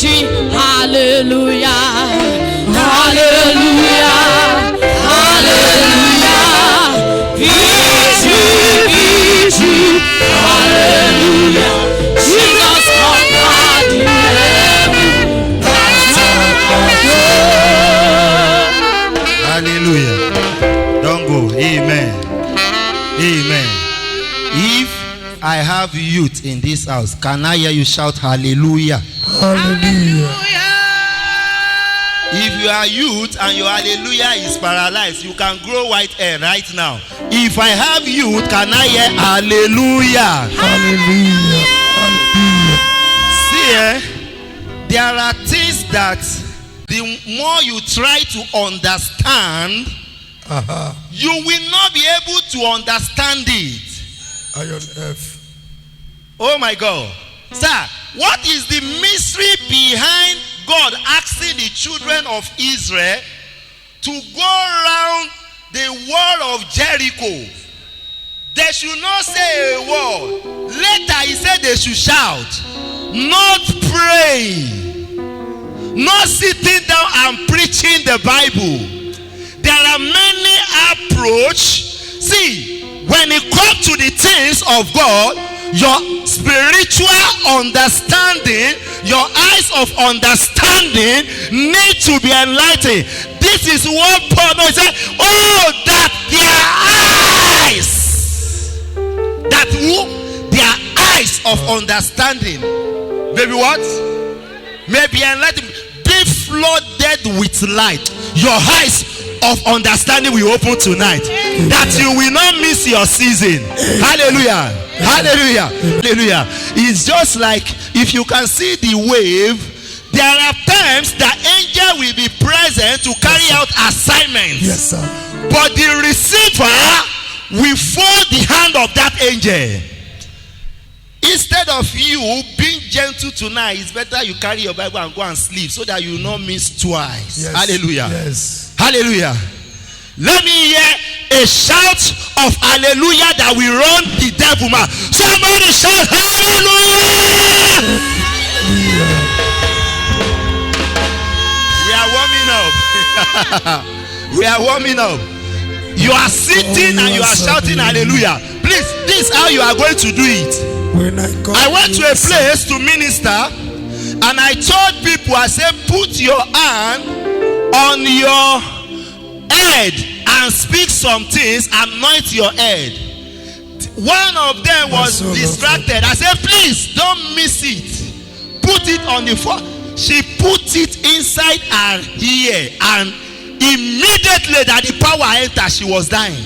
victory. Hallelujah. Hallelujah. Hallelujah. Victory, victory. Hallelujah. Jesus conquered the devil. Hallelujah. Don't go. Amen. Amen. If I have youth in this house, can I hear you shout hallelujah? Hallelujah. If you are youth and your hallelujah is paralyzed, you can grow white hair right now. If I have youth, can I hear hallelujah? Hallelujah. Hallelujah. See, there are things that the more you try to understand, you will not be able to understand it. Iron F. Oh my God. Sir, what is the mystery behind God asking the children of Israel to go around the wall of Jericho? They should not say a word. Later he said they should shout. Not praying. Not sitting down and preaching the Bible. There are many approaches. See, when it comes to the things of God, your spiritual understanding, your eyes of understanding need to be enlightened. This is what Paul said. Oh, that their eyes of understanding, maybe what? Maybe enlightened, be flooded with light. Your eyes of understanding will open tonight, that you will not miss your season. Hallelujah. Hallelujah. Hallelujah. It's just like if you can see the wave, there are times that angel will be present to carry out assignments. Yes, sir. But the receiver will fold the hand of that angel. Instead of you being gentle tonight, it's better you carry your Bible and go and sleep so that you will not miss twice. Yes. Hallelujah. Yes. Hallelujah. Let me hear a shout of hallelujah that will run the devil mad. Somebody shout hallelujah. We are warming up. You are sitting and you are shouting hallelujah. Please, this is how you are going to do it. I went to a place to minister and I told people, I said, put your hand on your head and speak some things, anoint your head. One of them was distracted. I said, please don't miss it. Put it on the floor. She put it inside her ear, and immediately that the power entered, she was dying.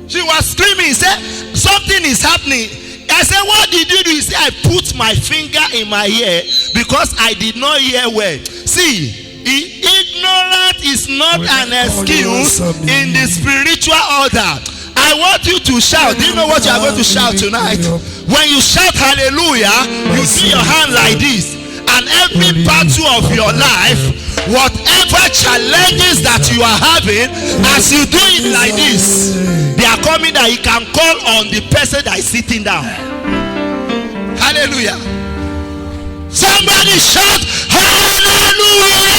She was screaming. Said, something is happening. I said, what did you do? He said, I put my finger in my ear because I did not hear well. See, ignorance is not an excuse in the spiritual order. I want you to shout. Do you know what you are going to shout tonight? When you shout hallelujah, you do your hand like this, and every battle of your life, whatever challenges that you are having, as you do it like this, they are coming that you can call on the person that is sitting down. Hallelujah. Somebody shout hallelujah.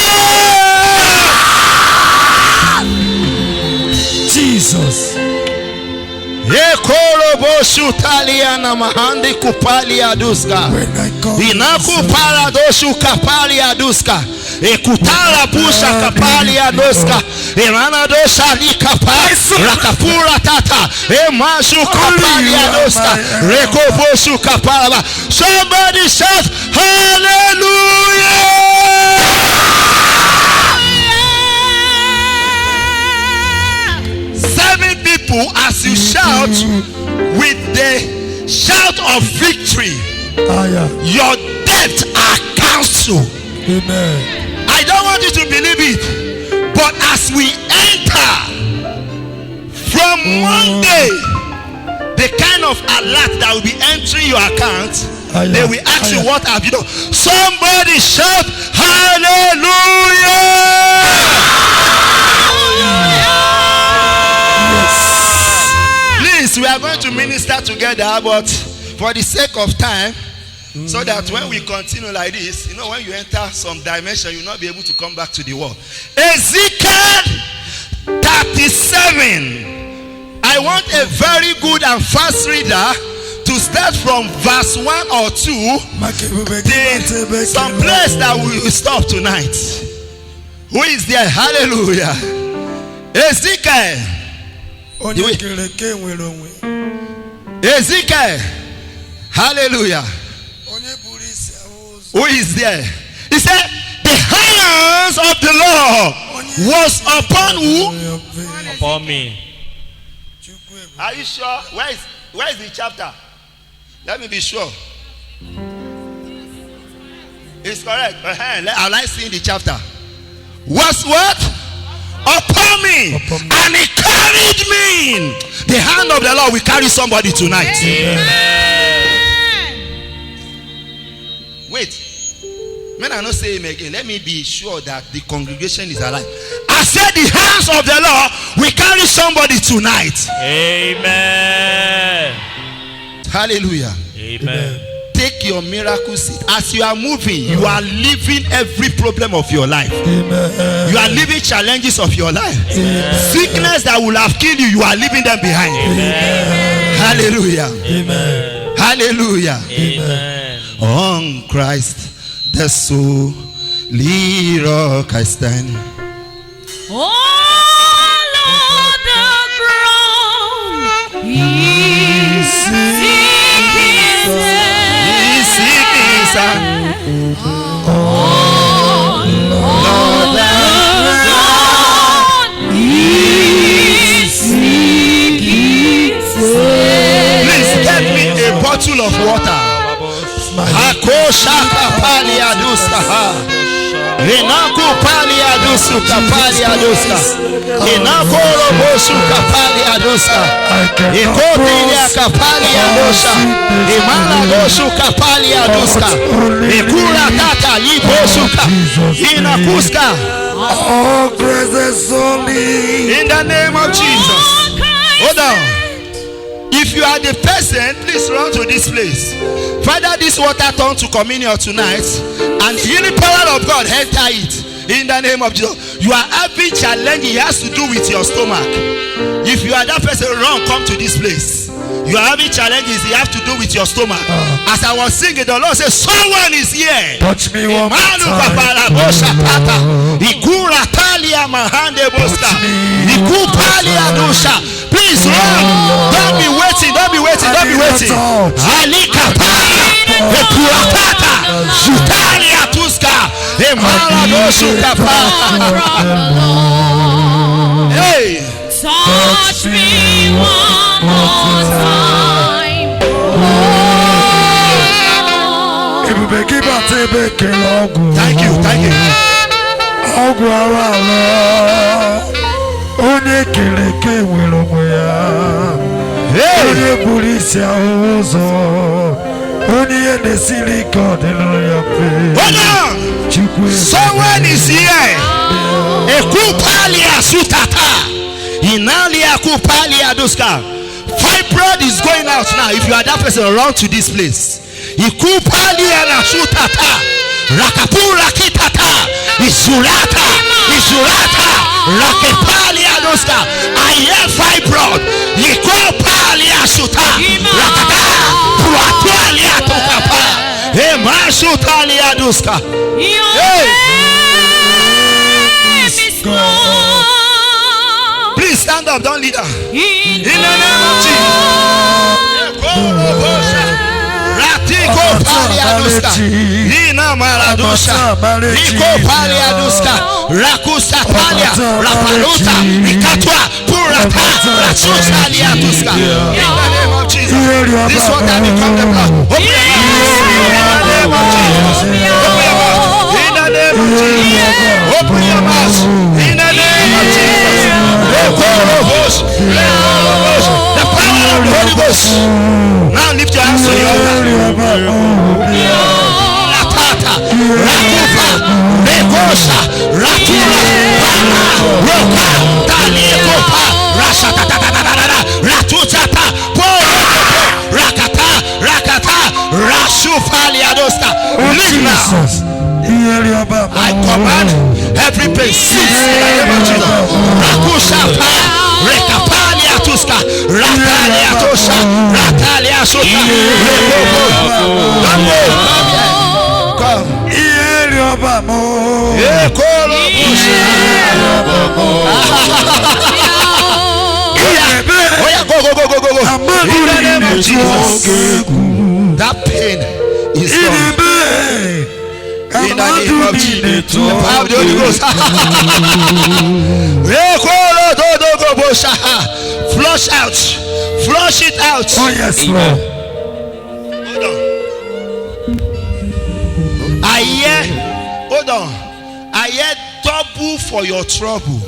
Jesus. Shutaliana mahandi kupalia duska. Inakupala doshu kapalia duska. Ekutala pusha kapalia duska. Emana dosha likapa. Rakapura tata. Emashu kapalia duska. Rekoboshu kapala. Somebody shout hallelujah. People, as you shout with the shout of victory, your debts are cancelled. Amen. I don't want you to believe it, but as we enter from Monday, the kind of alert that will be entering your account, they will ask you, what have you done? Somebody shout hallelujah. We are going to minister together, but for the sake of time, So that when we continue like this, you know, when you enter some dimension, you'll not be able to come back to the world. Ezekiel 37. I want a very good and fast reader to start from verse 1 or 2. Some place that we will stop tonight. Who is there? Hallelujah. Ezekiel. Ezekiel. Hallelujah. Who is there? He said, the hands of the Lord was upon who? Upon me. Are you sure? Where is the chapter? Let me be sure. It's correct. I like seeing the chapter. Was what? Upon me. And he carried me. The hand of the Lord will carry somebody tonight. Wait. When I not say him again, let me be sure that the congregation is alive. I said the hands of the Lord will carry somebody tonight. Amen. Hallelujah. Amen. Take your miracle seat. As you are moving, you are leaving every problem of your life. Amen. You are leaving challenges of your life. Amen. Sickness that will have killed you, you are leaving them behind. Amen. Hallelujah. Amen. Hallelujah. Amen. On Christ the solid rock I stand. All on the ground, He seeks all on the ground, He seeks. Please get me a bottle of water. Hakoshaka pali aduska ha. Inaku pali aduska pali aduska. Inakoro bosuka pali aduska. Ikotilia kapali aduska. Imana bosuka pali aduska. Ikura tata libosuka. Inakuska. Oh, grace only. In the name of Jesus. Hold on. If you are the person, please run to this place. Father, this water turn to communion tonight, and the healing power of God enter it. In the name of Jesus. You are having challenge. It has to do with your stomach. If you are that person, run, come to this place. You are having challenges. It has to do with your stomach. As I was singing, the Lord said, someone is here. Touch me one more time. Please run. Don't be waiting. Don't be waiting. Don't be waiting. Hey. Touch me one more time. Thank you. Thank you. Hey. Hold on. Someone is here. Ekupalia sutata. Inalia kupalia duska. Fibroid is going out now. If you are that person, run to this place. Ikupalia na sutata. Rakapura kitata. Isurata. Rakepalia duska. I hear fibroid. Ikupalia suta. Rakata. Puatualia tukapa. Emasutalia duska. Hey. Please stand up, don't lead her. In the name of Jesus. Ratiko paliaduska. Ina maradusha. Riko paliaduska. Rakusa palia. Rapaluta. Rikatwa. Purata. Rasusa liaduska. In the name of Jesus. This one can become the blood. Open your mouth. In the name of Jesus. Open your mouth. In the name of Jesus. The power of the Holy Ghost. Now lift your hands to your altar. Ratata, Rakufa, Rekosa, Ratura, Roka, Talikopa, Rasatata, Ratutata, Rakata, Rasufalia Leave now. I command every pain cease in the name of Jesus. Rakushapa, Rekapalia Tuska, Ratalia Tosha, Ratalia Sota, Come. Oh yeah, go. In the name of Jesus. That pain is gone. In the name of Jesus. The power of the Holy Ghost. Flush out. Flush it out. Oh yes, Lord. Hold on. I hear double for your trouble.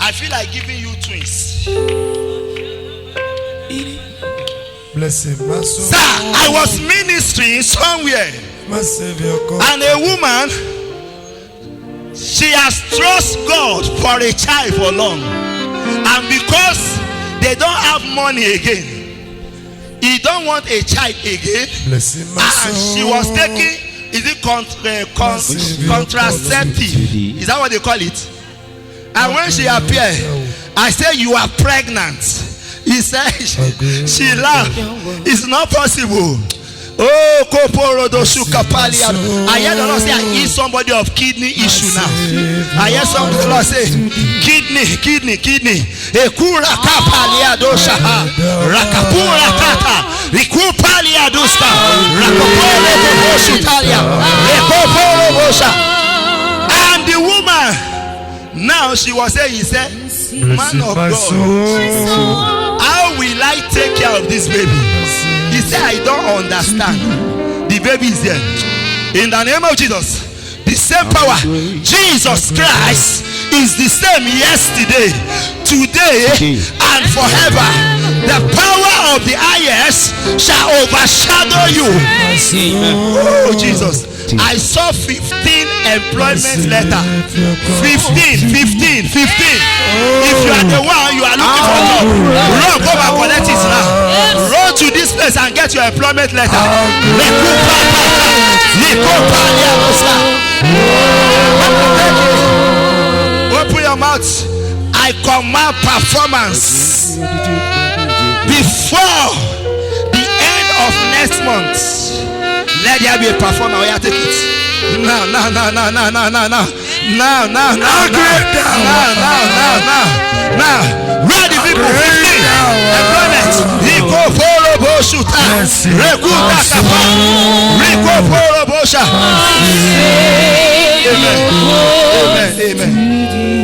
I feel like giving you twins. Bless him, my soul. Sir, I was ministering somewhere, My Savior God. and a woman, she has trusted God for a child for long, and because they don't have money again, he don't want a child again, Bless him, my soul. and she was taking, is it contraceptive? Is that what they call it? And when she appeared, I said, you are pregnant. He said, she laughed. It's not possible. Oh, Koporodosukapalia. I hear the Lord say, I hear somebody of kidney issue now. I hear some the Lord say, kidney. Ekura kapalia dosha. Rakapura kata. Rikupalia dosta. Rakapore bosutalia. Rekoporo bosha. And the woman, now she was saying, he said, man of God, how will I take care of this baby? He said, I don't understand. The baby is there. In the name of Jesus, the same power, Jesus Christ is the same yesterday, today, and forever. The power of the highest shall overshadow you. Oh, Jesus. I saw 15 employment letter. 15. If you are the one you are looking for job, run, go and collect it now. Run to this place and get your employment letter. Open your mouth. I command performance before the end of next month. Let there be a performer. Oh, yeah, take it. Now. Where the people? 15 employment. Rico Polo Boshuta. Reguta Kapa. Rico Polo Bosha. Amen.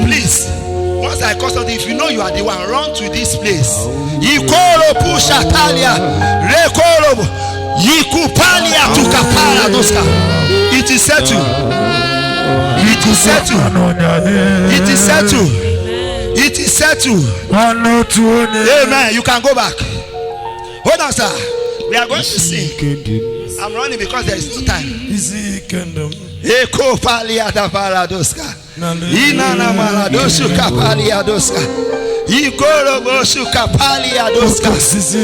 Please, once I call something, if you know you are the one, run to this place. Ikoro Pusha Talia. Rekoro. Yikupalia tukapara doska. It is settled. Amen. You can go back. Hold on, sir. We are going to sing. I'm running because there is no time. Eko palia da paradoska. Inana maradoshu kapalia doska. Ikoro boshu kapalia doska.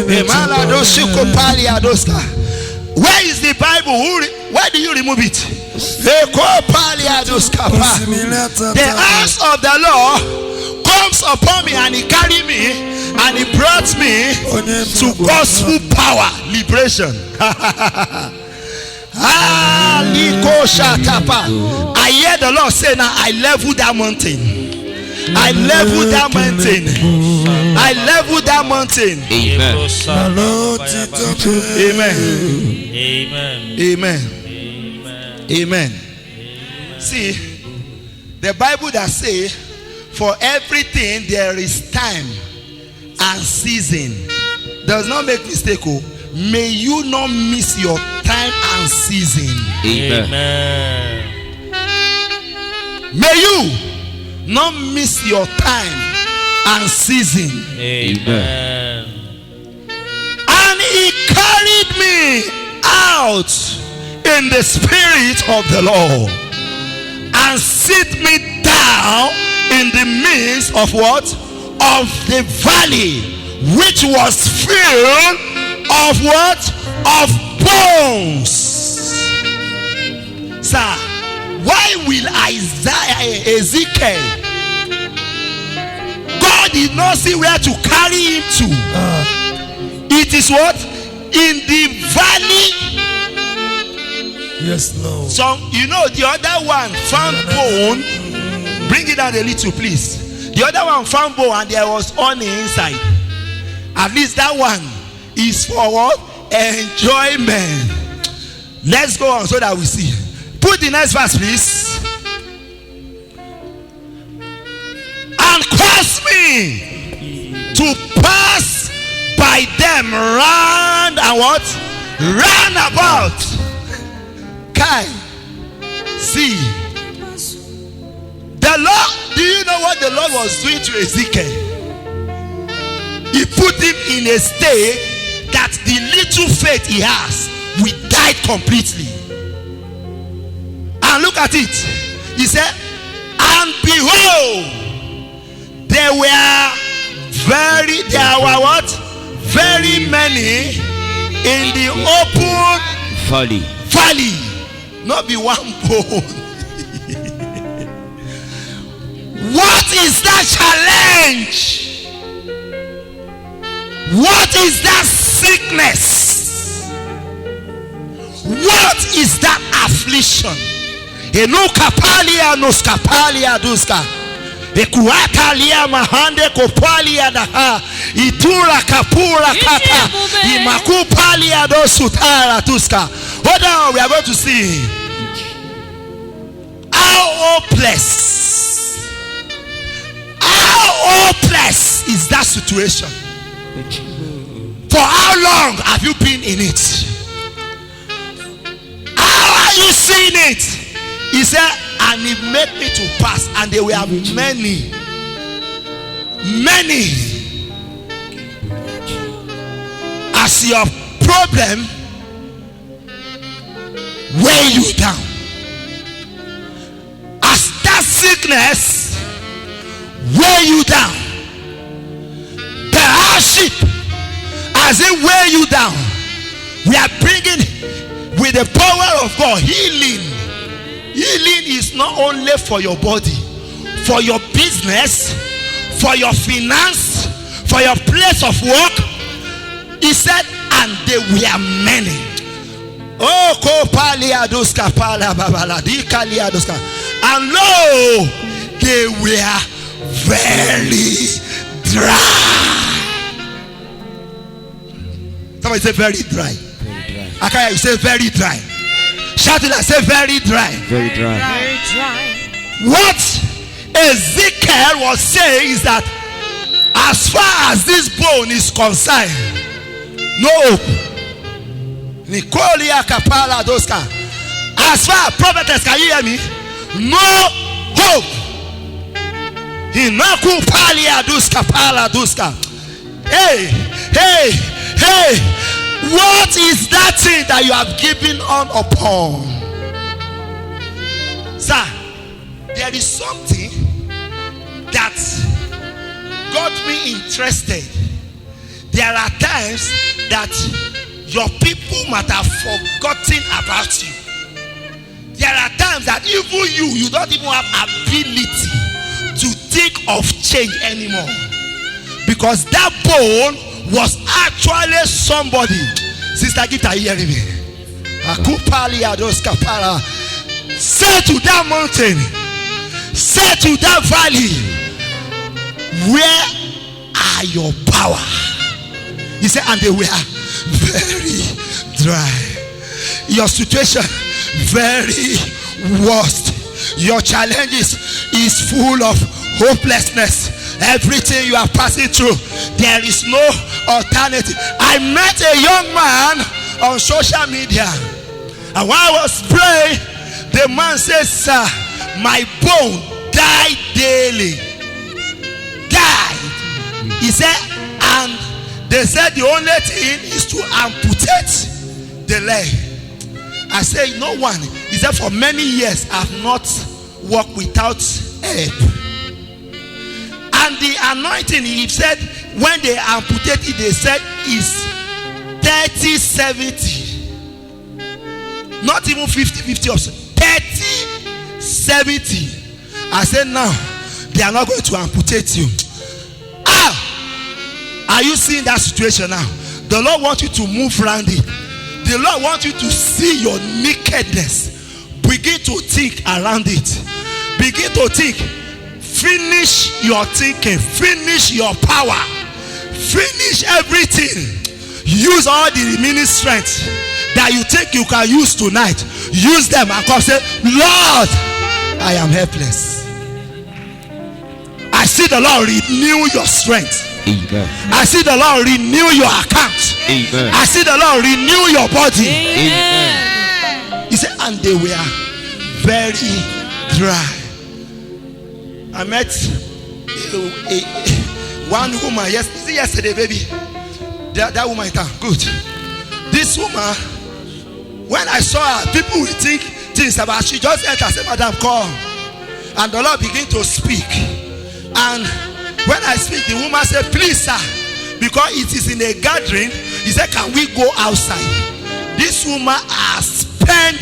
Emaladoshu kapalia doska. Where is the Bible? Where do you remove it? The house of the Lord comes upon me, and he carried me, and he brought me to gospel power, liberation. I hear the Lord say, now I level that mountain. I level that mountain. Amen. See, the Bible that say, for everything there is time and season. Does not make mistake. Oh, may you not miss your time and season. Amen. May you not miss your time and season. Amen. And he carried me out in the spirit of the Lord and sit me down in the midst of what? Of the valley, which was filled of what? of bones. Sir, why will Ezekiel, God did not see where to carry him to. It is what? In the valley. Yes, Lord. So, you know, the other one found bone. Bring it down a little, please. The other one found bone and there was honey inside. At least that one is for what? Enjoyment. Let's go on so that we see. Put the next verse, please. And cause me to pass by them round and what? Round about. Kai. See. The Lord, do you know what the Lord was doing to Ezekiel? He put him in a state that the little faith he has will die completely. And look at it. He said, and behold, there were what? Very many in the open valley. Not be one bone. What is that challenge? What is that sickness? What is that affliction? Enokapalia noskapalia duska. Ekuatalia mahande kopalia daha. Itura kapura kata. Imakupalia dosutara tuska. Hold on, we are going to see how hopeless. How hopeless is that situation? For how long have you been in it? How are you seeing it? He said, and he made me to pass, and there were many. As your problem weigh you down, as that sickness weigh you down, the hardship as it weigh you down, we are bringing with the power of God healing. Healing is not only for your body, for your business, for your finance, for your place of work. He said, and they were many. Oh, and lo, they were very dry. Somebody say very dry. I can't say very dry. Shout it and say very dry. Very dry. Very dry. What Ezekiel was saying is that as far as this bone is concerned, no hope. Nicolia Kapala Doska. As far as prophetess, can you hear me? No hope. Inaku Palia Duska Pala Duska. Hey. What is that thing that you have given on upon? Sir, there is something that got me interested. There are times that your people might have forgotten about you. There are times that even you don't even have ability to think of change anymore. Because that bone was actually somebody. Sister Gita, hearing me? Say to that mountain, say to that valley, where are your power? He said, and they were very dry. Your situation very worst. Your challenges is full of hopelessness. Everything you are passing through, there is no alternative. I met a young man on social media, and while I was praying, the man says, sir, my bone died daily. Died. He said, and they said the only thing is to amputate the leg. I said, no one. He said, for many years I've not walked without help. And the anointing, he said, when they amputated, they said is 30, 70. Not even 50, 50 or 30, 70. I said, now they are not going to amputate you. Are you seeing that situation now? The Lord wants you to move around it. The Lord wants you to see your nakedness. Begin to think around it. Begin to think. Finish your thinking. Finish your power. Finish everything. Use all the remaining strength that you think you can use tonight. Use them and come say, Lord, I am helpless. I see the Lord renew your strength. Amen. I see the Lord renew your account. Amen. I see the Lord renew your body. Amen. He said, and they were very dry. I met one woman yesterday, baby. That woman is good. This woman, when I saw her, people will think things about. She just entered and said, Madam, come. And the Lord began to speak. And when I speak, the woman said, please, sir, because it is in a gathering. He said, can we go outside? This woman has spent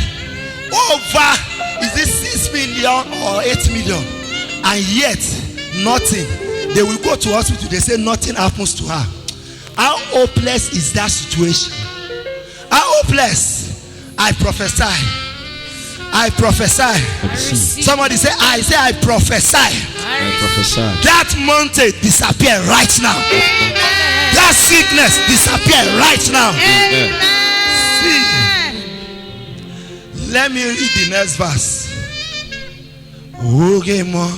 over, is it 6 million or 8 million? And yet, nothing. They will go to hospital, they say nothing happens to her. How hopeless is that situation? How hopeless? I prophesy. I prophesy. Somebody say, I prophesy. I prophesy. That mountain disappear right now. That sickness disappear right now. See, let me read the next verse. Okay, more.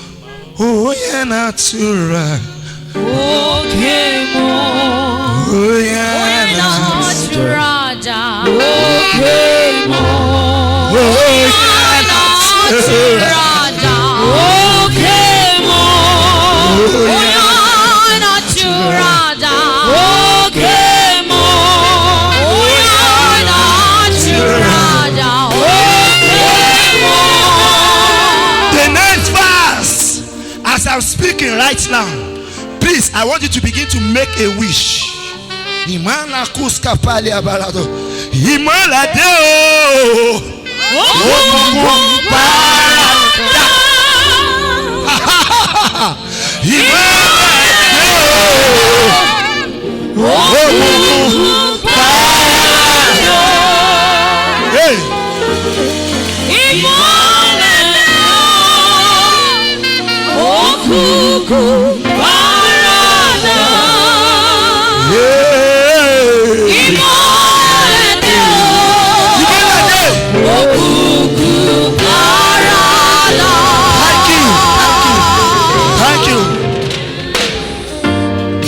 Oh, yeah, natural. Okay, more. Oh, yeah, natural. Okay, more. Oh, yeah, natural. Okay, more. Oh, yeah, natural. Okay, more. Natural. Okay, more. The next verse, as I'm speaking right now, please, I want you to begin to make a wish. Imana kuska pali abalado. Imalade o. Thank you.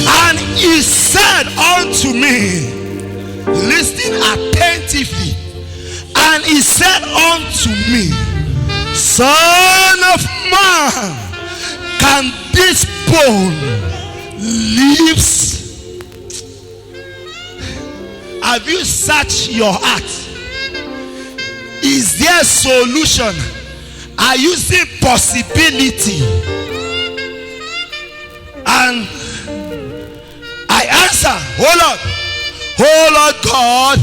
And he said unto me, listening attentively, and he said unto me, Son of man, can this bone live? Have you searched your heart? Is there a solution? Are you seeing possibility? And I answer, oh Lord God,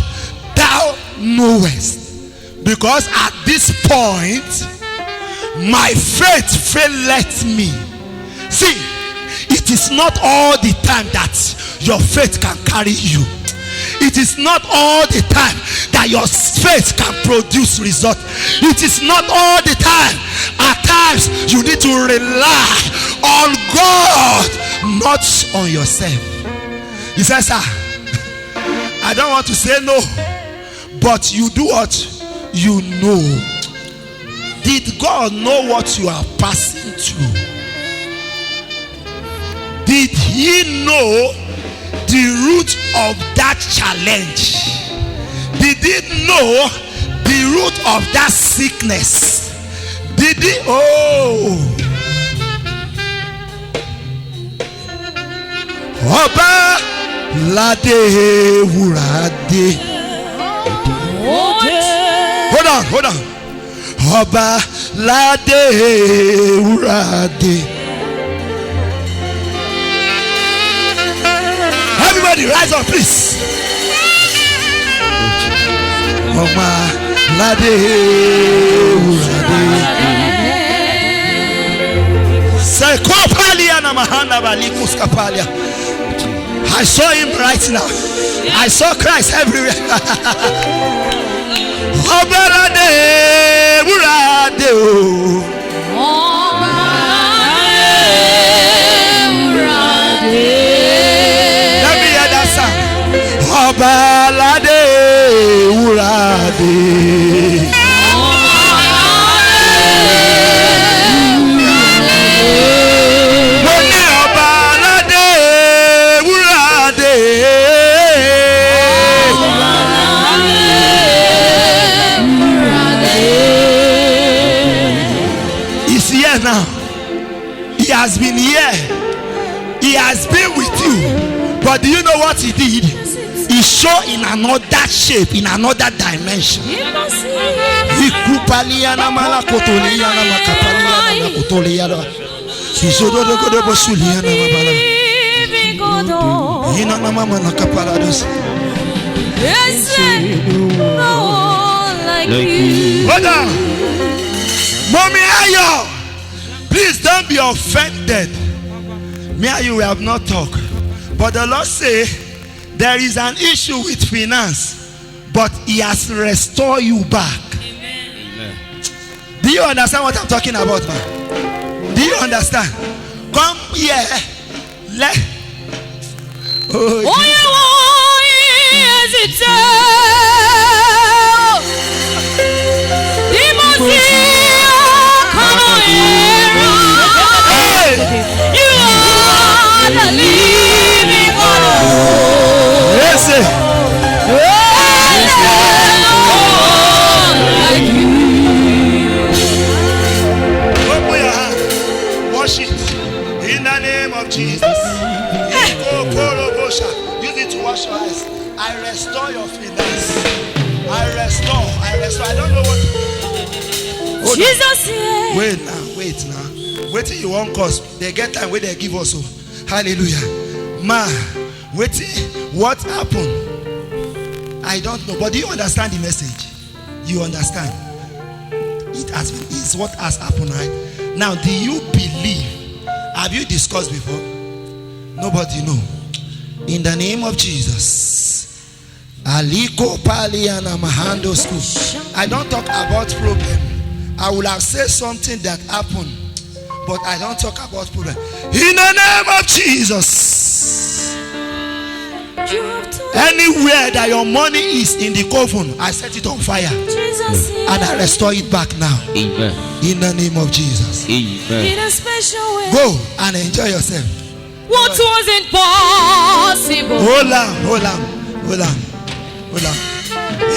thou knowest. Because at this point, my faith faileth me. See, it is not all the time that your faith can carry you. It is not all the time that your faith can produce result. It is not all the time. At times you need to rely on God, not on yourself. He says, sir, I don't want to say no, but you do what you know. Did God know what you are passing through? Did he know the root of that challenge? Did he know the root of that sickness? Did he? Oba lade wurade. Hold on. Oba lade wurade. Everybody rise up, please. Omalade Say Kopalia na mahana balikus kapalia. I saw him right now. I saw Christ everywhere. Obalade urade Let me hear that sound. Obalade urade now. He has been here. He has been with you. But do you know what he did? He showed in another shape, in another dimension. Hold on. Mommy Ayo, please don't be offended. Me and you have not talked. But the Lord say there is an issue with finance, but he has restored you back. Amen. Do you understand what I'm talking about, man? Do you understand? Come here. You are the living God. Yes, open your hand. Wash it in the name of Jesus. Use it to wash your eyes. I restore your finance. I restore. I don't know what. Jesus. Wait now. Wait till you won't cause. They get time where they give us. Hallelujah. Ma, wait. What happened? I don't know. But do you understand the message? You understand? It's what has happened, right? Now, do you believe? Have you discussed before? Nobody know. In the name of Jesus. Aliko Paliana Mahando School. I don't talk about problem. I will have said something that happened, but I don't talk about problem. In the name of Jesus. Anywhere that your money is in the coven, I set it on fire. Jesus, and I restore it back now. Amen. In the name of Jesus. Amen. In a special way. Go and enjoy yourself. What was impossible? Hold on.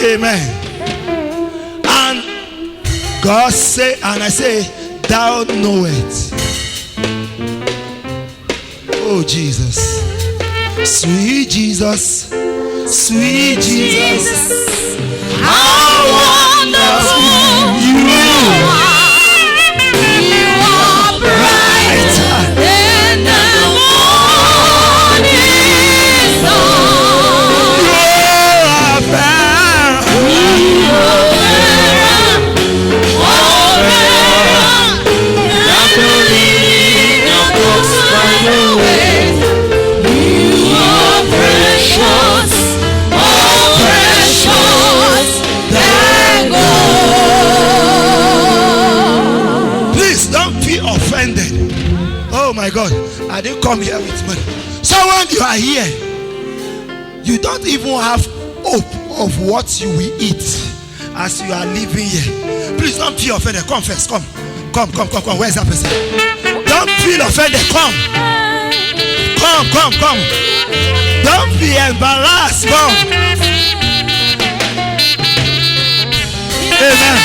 Amen. And God say, and I say, thou knowest. Oh Jesus. Sweet Jesus. Sweet Jesus. How wonderful you are. You are brighter than the morning star. You are fair. Please don't be offended. Oh my God, I didn't come here with money. Someone, you are here. You don't even have hope of what you will eat as you are living here. Please don't be offended. Come first. Come. Where's that person? Don't feel offended. Come. Don't be embarrassed. Come. Amen.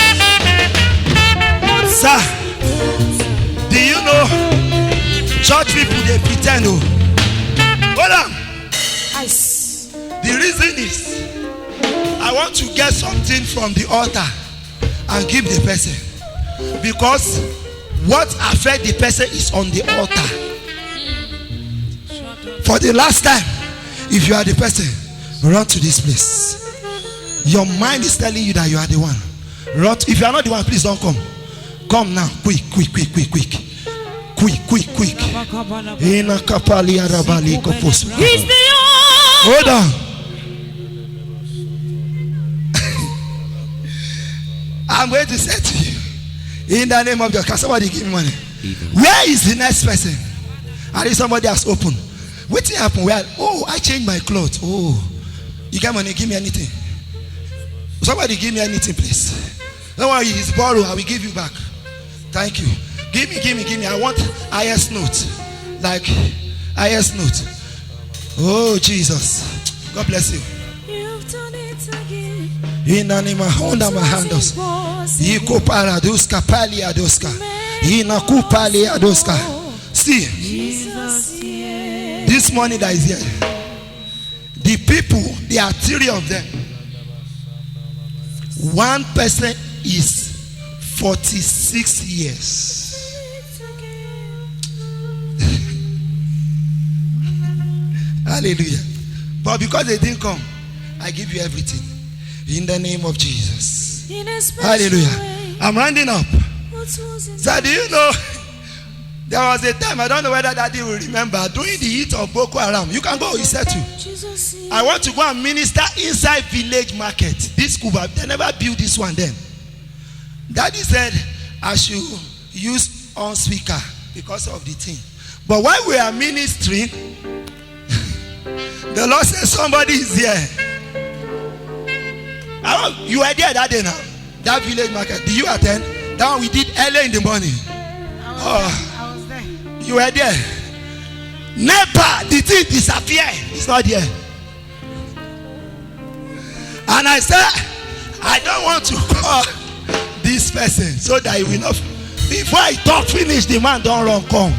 Sir, do you know church people, they pretend? Hold on. The reason is I want to get something from the altar and give the person, because what affects the person is on the altar. For the last time, if you are the person, run to this place. Your mind is telling you that you are the one. If you are not the one, please don't come. Come now. Quick. Quick. He's the Hold on. I'm going to say to you, in the name of God, can somebody give me money? Where is the next person? I think somebody has opened. What happened? Well, I changed my clothes. You got money? Give me anything. Somebody give me anything, please. Don't worry, it's borrowed. I will give you back. Thank you. Give me. I want highest note. Like highest note. Oh, Jesus. God bless you. You've done it again. In the name of Honda Mahandos. Ikopara duska palia duska. Inakupalia duska. See, this money that is here, the people, there are 3 of them. One person is 46 years. Hallelujah. But because they didn't come, I give you everything. In the name of Jesus. Hallelujah. I'm rounding up. So do you know, there was a time, I don't know whether Daddy will remember, during the heat of Boko Haram. You can go, he said to. I want to go and minister inside village market. This Cuba, they never built this one then. Daddy said I should use on speaker because of the thing. But while we are ministering, the Lord said somebody is here. You were there that day now. That village market. Did you attend? That one we did early in the morning. I was there. You were there. Never the thing disappear. It's not there. And I said, I don't want to call this person so that he will not. Before I talk finish, the man don't run come.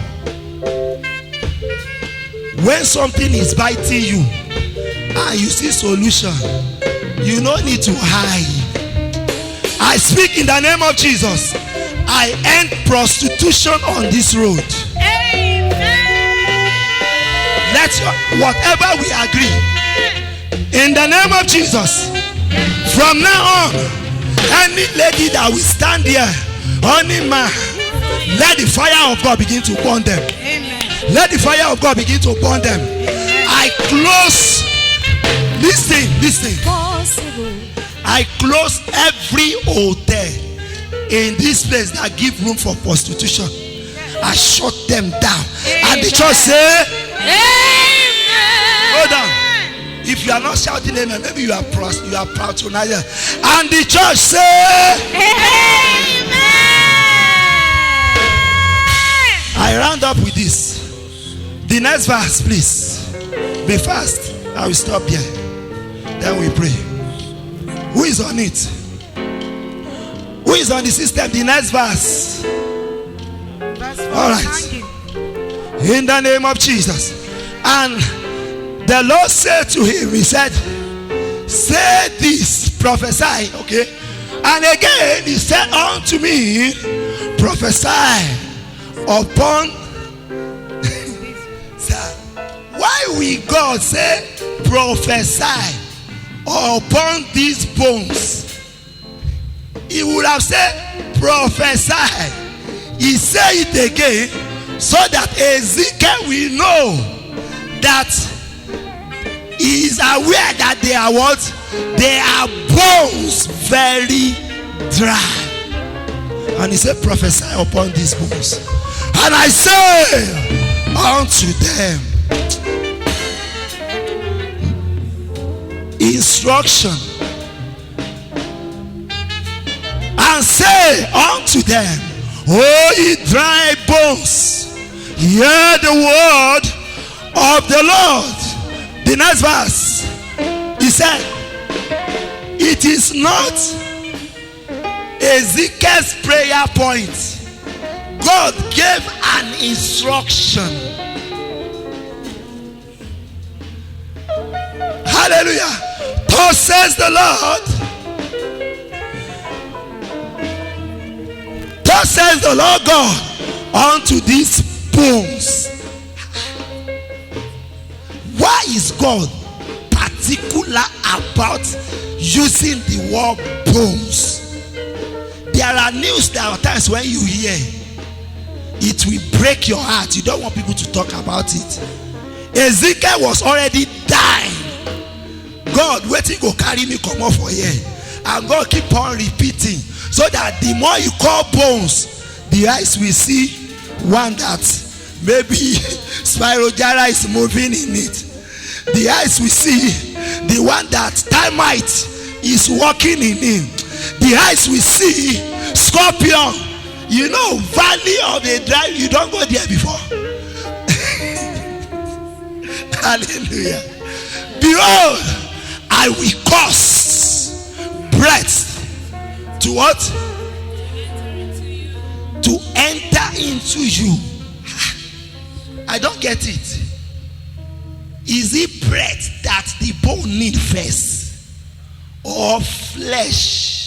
When something is biting you and you see solution, you don't need to hide. I speak in the name of Jesus. I end prostitution on this road. Let whatever we agree in the name of Jesus. From now on, any lady that will stand here, any man, let the fire of God begin to burn them. Let the fire of God begin to burn them. I close. Listen. I close every hotel in this place that give room for prostitution. I shut them down. And the church say, hold on. If you are not shouting amen, maybe you are proud tonight. And the church say, amen. I round up with this. The next verse, please. Be fast. I will stop here. Then we pray. Who is on it? Who is on the system? The next verse. All right. In the name of Jesus. And the Lord said to him, he said, say this, prophesy. Okay. And again he said unto me, prophesy upon. Why will God say prophesy upon these bones? He would have said prophesy. He said it again so that Ezekiel will know that he is aware that they are what? They are bones very dry. And he said prophesy upon these bones. And I say unto them, instruction, and say unto them, O ye dry bones, hear the word of the Lord. The next verse, he said, it is not Ezekiel's prayer point. God gave an instruction. Hallelujah. Thus says the Lord. Thus says the Lord God unto these bones. Why is God particular about using the word bones. There are news, there are times when you hear, it will break your heart. You don't want people to talk about it. Ezekiel was already dying. God, waiting go carry me come off for here. And God keep on repeating, so that the more you call bones, the eyes will see one that maybe Spirogera is moving in it. The eyes will see the one that termite is walking in him. The eyes will see scorpion. You know, valley of the dry, you don't go there before. Hallelujah. Behold, I will cause breath to what? To enter into you. I don't get it. Is it breath that the bone need first, or flesh?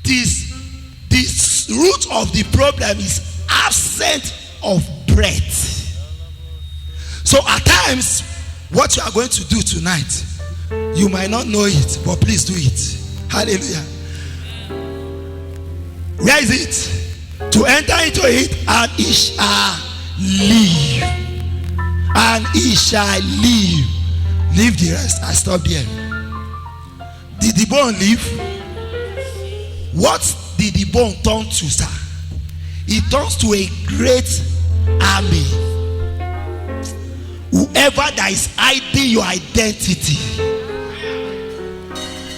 This root of the problem is absence of breath. So at times, what you are going to do tonight, you might not know it, but please do it. Hallelujah. Where is it? To enter into it, and it shall live. And it shall live. Leave the rest. I stop there. Did the bone live? What did the bone turn to, sir? It turns to a great army. Whoever that is hiding your identity,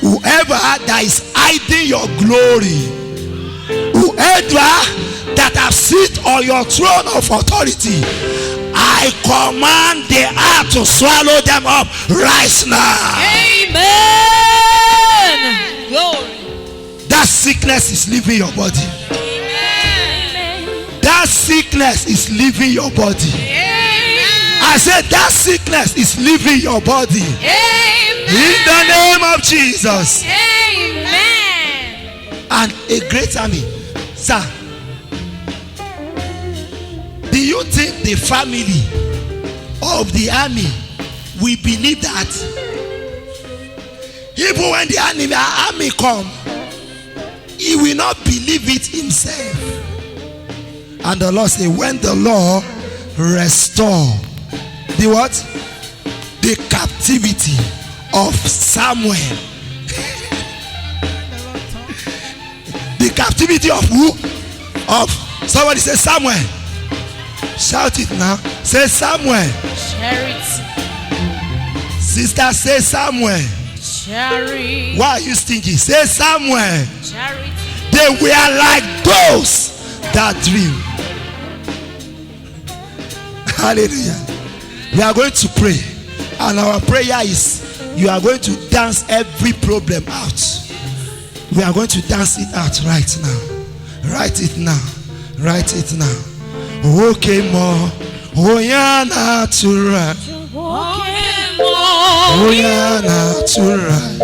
whoever that is hiding your glory, whoever that has sit on your throne of authority, I command the earth to swallow them up right now. Amen. Glory. That sickness is leaving your body. Amen. That sickness is leaving your body. Amen. I said that sickness is leaving your body. Amen. In the name of Jesus. Amen. And a great army. Sir, do you think the family of the army will believe that? Even when the army come, he will not believe it himself. And the Lord said, when the Lord restore the what? The captivity of Samuel. The captivity of who? Of somebody say Samuel. Shout it now. Say Samuel. Charity. Sister, say Samuel. Charity. Why are you stingy? Say Samuel. Charity. They were like those that dream. Hallelujah. We are going to pray. And our prayer is, you are going to dance every problem out. We are going to dance it out right now. Write it now. Write it now. Okay, more. Oh, yeah, natural. Oh, yeah, natural.